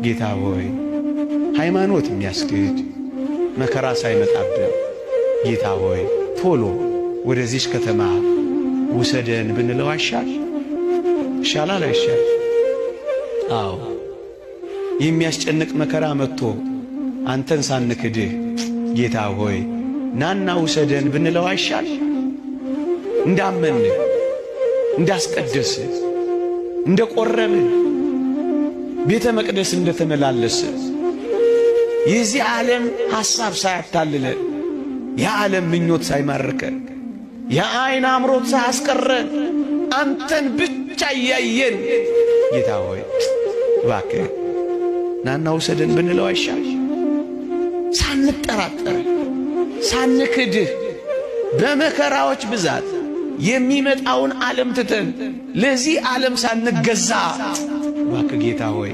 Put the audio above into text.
ጌታ ሆይ ሃይማኖት የሚያስክድ መከራ ሳይመጣብን ጌታ ሆይ ቶሎ ወደዚህ ከተማ ውሰደን ብንለው አይሻል? ይሻላል አይሻል? አዎ የሚያስጨንቅ መከራ መጥቶ አንተን ሳንክድህ ጌታ ሆይ ናና ውሰደን ብንለው አይሻል? እንዳመን እንዳስቀደስ እንደቆረብን ቤተ መቅደስ እንደተመላለስ የዚህ ዓለም ሐሳብ ሳያታልለን የዓለም ምኞት ሳይማርከን የዓይን አምሮት ሳያስቀረን አንተን ብቻ እያየን ጌታ ሆይ እባክህ ናና ውሰደን ብንለው አይሻል? ሳንጠራጠር ሳንክድህ በመከራዎች ብዛት የሚመጣውን ዓለም ትተን ለዚህ ዓለም ሳንገዛ እባክህ ጌታ ሆይ